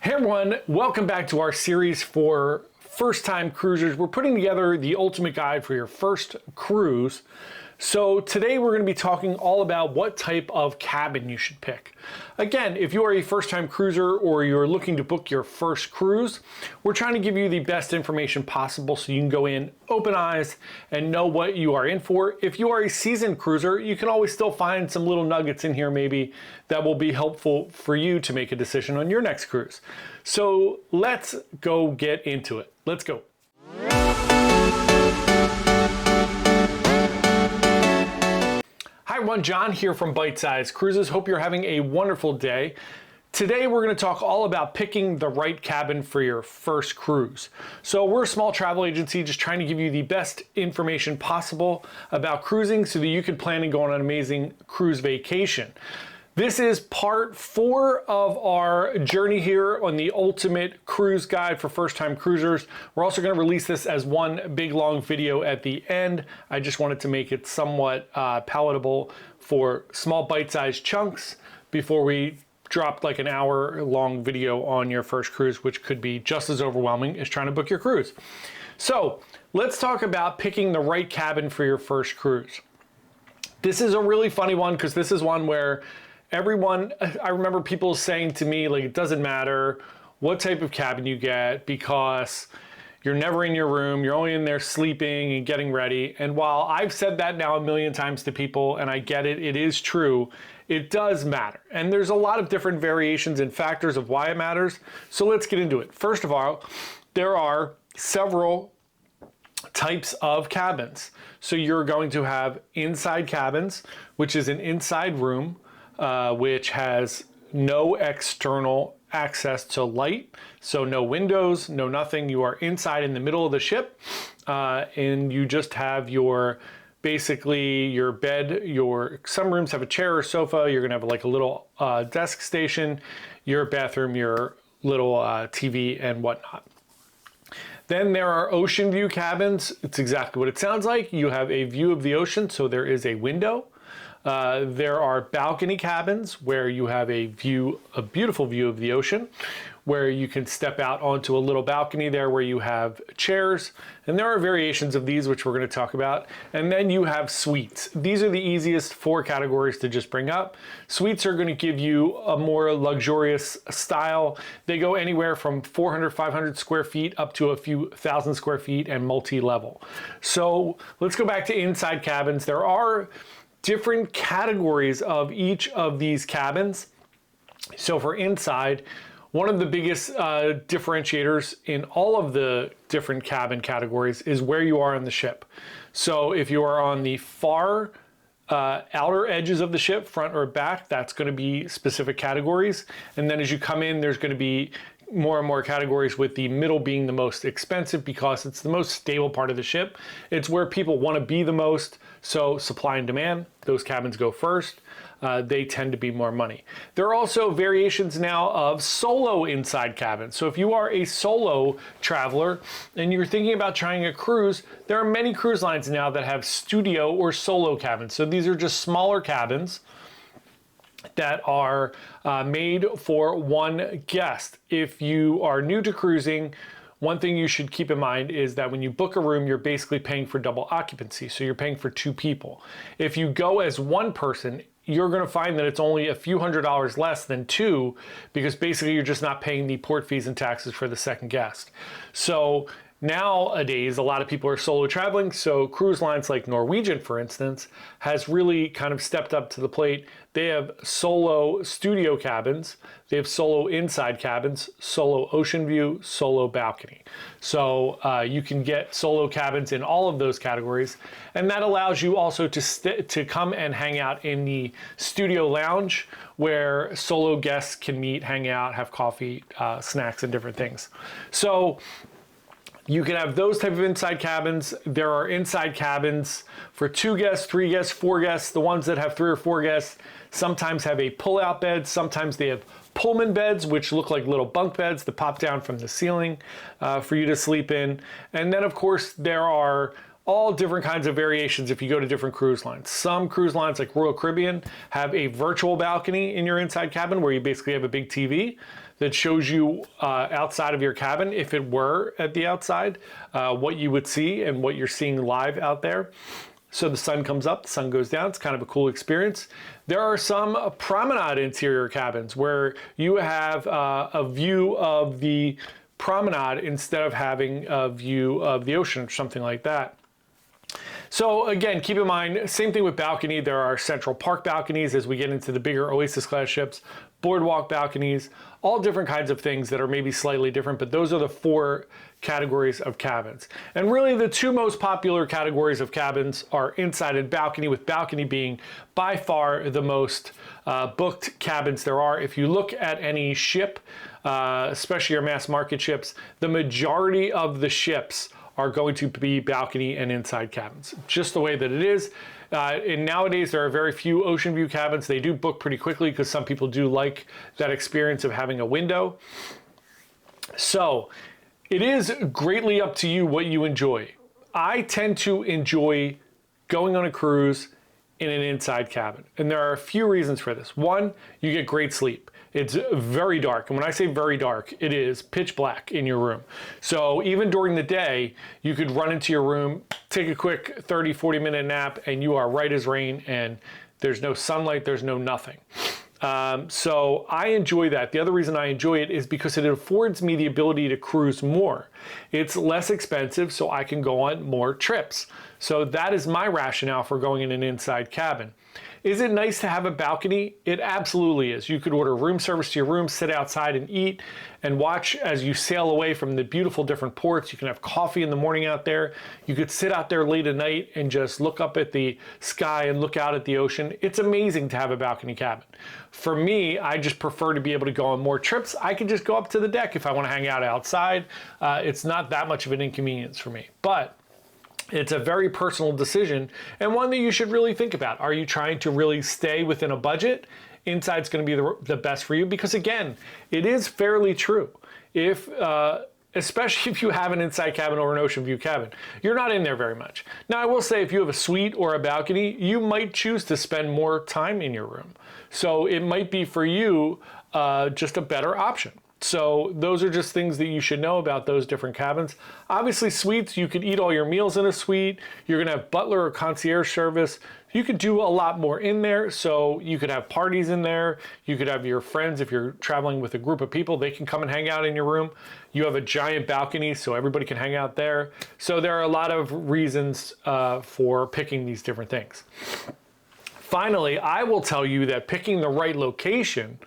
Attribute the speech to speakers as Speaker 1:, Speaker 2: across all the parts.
Speaker 1: Hey everyone, welcome back to our series for first-time cruisers. We're putting together the ultimate guide for your first cruise. So today we're going to be talking all about what type of cabin you should pick. Again, if you are a first-time cruiser or you're looking to book your first cruise, we're trying to give you the best information possible so you can go in open eyes and know what you are in for. If you are a seasoned cruiser, you can always still find some little nuggets in here maybe that will be helpful for you to make a decision on your next cruise. So let's go get into it. Let's go. Hi everyone, John here from Byte Cruises. Hope you're having a wonderful day. Today we're going to talk all about picking the right cabin for your first cruise. So we're a small travel agency just trying to give you the best information possible about cruising so that you can plan and go on an amazing cruise vacation. This is part 4 of our journey here on the ultimate cruise guide for first-time cruisers. We're also going to release this as one big long video at the end. I just wanted to make it somewhat palatable for small bite-sized chunks before we drop like an hour-long video on your first cruise, which could be just as overwhelming as trying to book your cruise. So let's talk about picking the right cabin for your first cruise. This is a really funny one because this is one where I remember people saying to me, like, it doesn't matter what type of cabin you get because you're never in your room, you're only in there sleeping and getting ready. And while I've said that now a million times to people, and I get it, it is true, it does matter. And there's a lot of different variations and factors of why it matters. So let's get into it. First of all, there are several types of cabins. So you're going to have inside cabins, which is an inside room, which has no external access to light, so no windows, no nothing. You are inside in the middle of the ship, and you just have basically your bed. Some rooms have a chair or sofa. You're gonna have like a little desk station, your bathroom, your little TV and whatnot. Then there are ocean view cabins. It's exactly what it sounds like. You have a view of the ocean, so there is a window. There are balcony cabins where you have a beautiful view of the ocean, where you can step out onto a little balcony there where you have chairs. And there are variations of these, which we're going to talk about. And then you have suites. These are the easiest 4 categories to just bring up. Suites are going to give you a more luxurious style. They go anywhere from 400, 500 square feet up to a few thousand square feet and multi-level. So let's go back to inside cabins. There are different categories of each of these cabins. So for inside, one of the biggest differentiators in all of the different cabin categories is where you are on the ship. So if you are on the far outer edges of the ship, front or back, that's going to be specific categories. And then as you come in, there's going to be more and more categories, with the middle being the most expensive because it's the most stable part of the ship. It's where people want to be the most. So supply and demand, those cabins go first. They tend to be more money. There are also variations now of solo inside cabins. So if you are a solo traveler and you're thinking about trying a cruise, there are many cruise lines now that have studio or solo cabins. So these are just smaller cabins that are made for one guest. If you are new to cruising, one thing you should keep in mind is that when you book a room, you're basically paying for double occupancy. So you're paying for 2 people. If you go as one person, you're going to find that it's only a few $100s less than 2, because basically you're just not paying the port fees and taxes for the second guest. So nowadays, a lot of people are solo traveling, so cruise lines like Norwegian, for instance, has really kind of stepped up to the plate. They have solo studio cabins, they have solo inside cabins, solo ocean view, solo balcony. So you can get solo cabins in all of those categories, and that allows you also to come and hang out in the studio lounge where solo guests can meet, hang out, have coffee, snacks, and different things. So you can have those type of inside cabins. There are inside cabins for 2 guests, 3 guests, 4 guests. The ones that have 3 or 4 guests sometimes have a pull-out bed. Sometimes they have Pullman beds, which look like little bunk beds that pop down from the ceiling for you to sleep in. And then, of course, there are all different kinds of variations if you go to different cruise lines. Some cruise lines like Royal Caribbean have a virtual balcony in your inside cabin where you basically have a big TV. that shows you outside of your cabin, if it were at the outside, what you would see and what you're seeing live out there. So the sun comes up, the sun goes down. It's kind of a cool experience. There are some promenade interior cabins where you have a view of the promenade instead of having a view of the ocean or something like that. So again, keep in mind, same thing with balcony. There are Central Park balconies as we get into the bigger Oasis class ships, boardwalk balconies, all different kinds of things that are maybe slightly different, but those are the 4 categories of cabins. And really the 2 most popular categories of cabins are inside and balcony, with balcony being by far the most booked cabins there are. If you look at any ship, especially your mass market ships, the majority of the ships are going to be balcony and inside cabins, just the way that it is. And nowadays there are very few ocean view cabins. They do book pretty quickly because some people do like that experience of having a window. So it is greatly up to you what you enjoy. I tend to enjoy going on a cruise in an inside cabin, and there are a few reasons for this. One, you get great sleep. It's very dark, and when I say very dark, it is pitch black in your room. So even during the day, you could run into your room, take a quick 30, 40-minute nap, and you are right as rain, and there's no sunlight, there's no nothing. So I enjoy that. The other reason I enjoy it is because it affords me the ability to cruise more. It's less expensive, so I can go on more trips. So that is my rationale for going in an inside cabin. Is it nice to have a balcony? It absolutely is. You could order room service to your room, sit outside and eat and watch as you sail away from the beautiful different ports. You can have coffee in the morning out there. You could sit out there late at night and just look up at the sky and look out at the ocean. It's amazing to have a balcony cabin. For me, I just prefer to be able to go on more trips. I can just go up to the deck if I want to hang out outside. It's not that much of an inconvenience for me. But it's a very personal decision and one that you should really think about. Are you trying to really stay within a budget? Inside's going to be the best for you because, again, it is fairly true. Especially if you have an inside cabin or an ocean view cabin, you're not in there very much. Now, I will say if you have a suite or a balcony, you might choose to spend more time in your room. So it might be for you just a better option. So those are just things that you should know about those different cabins. Obviously, suites, you could eat all your meals in a suite. You're going to have butler or concierge service. You could do a lot more in there. So you could have parties in there. You could have your friends, if you're traveling with a group of people, they can come and hang out in your room. You have a giant balcony, so everybody can hang out there. So there are a lot of reasons for picking these different things. Finally, I will tell you that picking the right location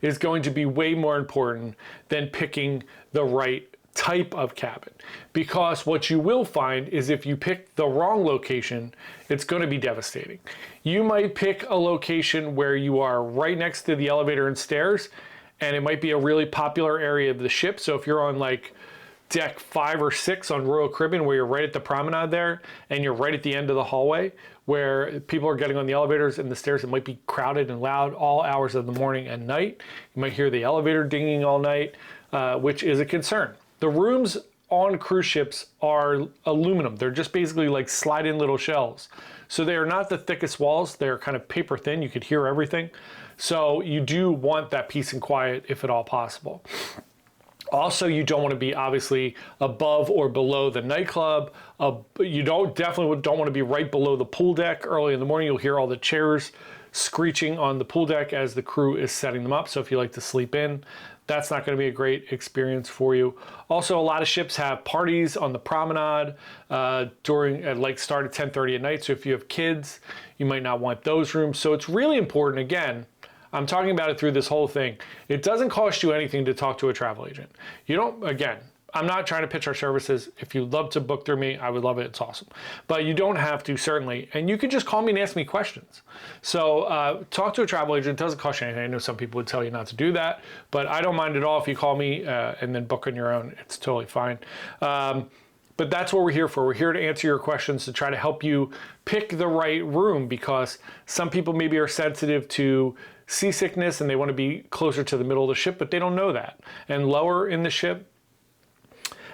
Speaker 1: is going to be way more important than picking the right type of cabin. Because what you will find is if you pick the wrong location, it's going to be devastating. You might pick a location where you are right next to the elevator and stairs, and it might be a really popular area of the ship. So if you're on like deck 5 or 6 on Royal Caribbean, where you're right at the promenade there, and you're right at the end of the hallway, where people are getting on the elevators and the stairs, it might be crowded and loud all hours of the morning and night. You might hear the elevator dinging all night, which is a concern. The rooms on cruise ships are aluminum. They're just basically like slide-in little shells. So they are not the thickest walls. They're kind of paper thin. You could hear everything. So you do want that peace and quiet if at all possible. Also, you don't want to be obviously above or below the nightclub. You definitely don't want to be right below the pool deck. Early in the morning, you'll hear all the chairs screeching on the pool deck as the crew is setting them up. So if you like to sleep in, that's not going to be a great experience for you. Also, a lot of ships have parties on the promenade start at 10:30 at night. So if you have kids, you might not want those rooms. So it's really important, again, I'm talking about it through this whole thing. It doesn't cost you anything to talk to a travel agent. I'm not trying to pitch our services. If you'd love to book through me, I would love it. It's awesome. But you don't have to, certainly. And you can just call me and ask me questions. So talk to a travel agent. It doesn't cost you anything. I know some people would tell you not to do that, but I don't mind at all if you call me and then book on your own. It's totally fine. But that's what we're here for. We're here to answer your questions, to try to help you pick the right room, because some people maybe are sensitive to seasickness and they want to be closer to the middle of the ship, but they don't know that. And lower in the ship.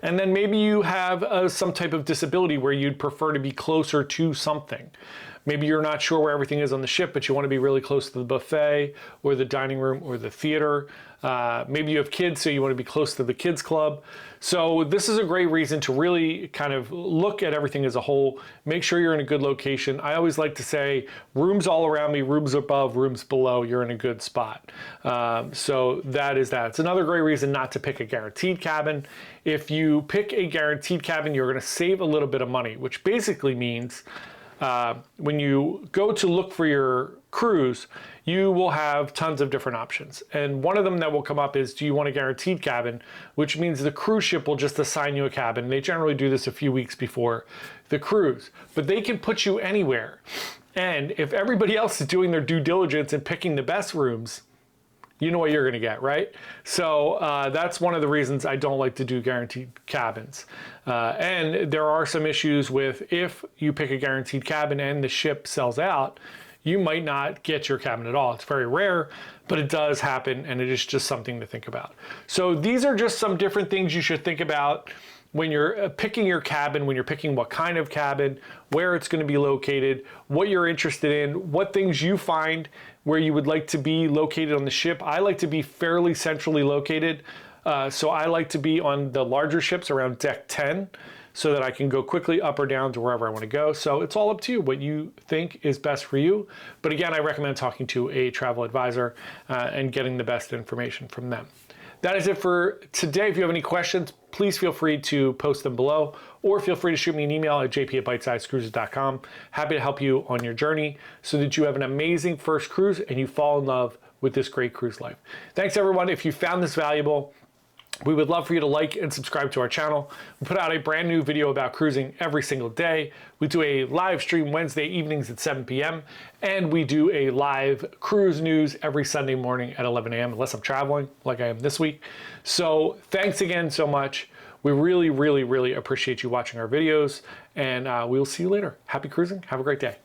Speaker 1: And then maybe you have some type of disability where you'd prefer to be closer to something. Maybe you're not sure where everything is on the ship, but you want to be really close to the buffet or the dining room or the theater. Maybe you have kids, so you want to be close to the kids club. So this is a great reason to really kind of look at everything as a whole. Make sure you're in a good location. I always like to say rooms all around me, rooms above, rooms below, you're in a good spot. So that is that. It's another great reason not to pick a guaranteed cabin. If you pick a guaranteed cabin, you're going to save a little bit of money, which basically means when you go to look for your cruise, you will have tons of different options. And one of them that will come up is, do you want a guaranteed cabin? Which means the cruise ship will just assign you a cabin. They generally do this a few weeks before the cruise, but they can put you anywhere. And if everybody else is doing their due diligence and picking the best rooms, you know what you're going to get, right? So that's one of the reasons I don't like to do guaranteed cabins. And there are some issues with, if you pick a guaranteed cabin and the ship sells out, you might not get your cabin at all. It's very rare, but it does happen, and it is just something to think about. So these are just some different things you should think about when you're picking your cabin, when you're picking what kind of cabin, where it's going to be located, what you're interested in, what things you find where you would like to be located on the ship. I like to be fairly centrally located, so I like to be on the larger ships around deck 10, so that I can go quickly up or down to wherever I want to go. So it's all up to you what you think is best for you. But again, I recommend talking to a travel advisor and getting the best information from them. That is it for today. If you have any questions, please feel free to post them below, or feel free to shoot me an email at jp@bytesizecruises.com. Happy to help you on your journey so that you have an amazing first cruise and you fall in love with this great cruise life. Thanks everyone. If you found this valuable, we would love for you to like and subscribe to our channel. We put out a brand new video about cruising every single day. We do a live stream Wednesday evenings at 7 p.m. and we do a live cruise news every Sunday morning at 11 a.m. unless I'm traveling like I am this week. So thanks again so much. We really, really, really appreciate you watching our videos, and we will see you later. Happy cruising. Have a great day.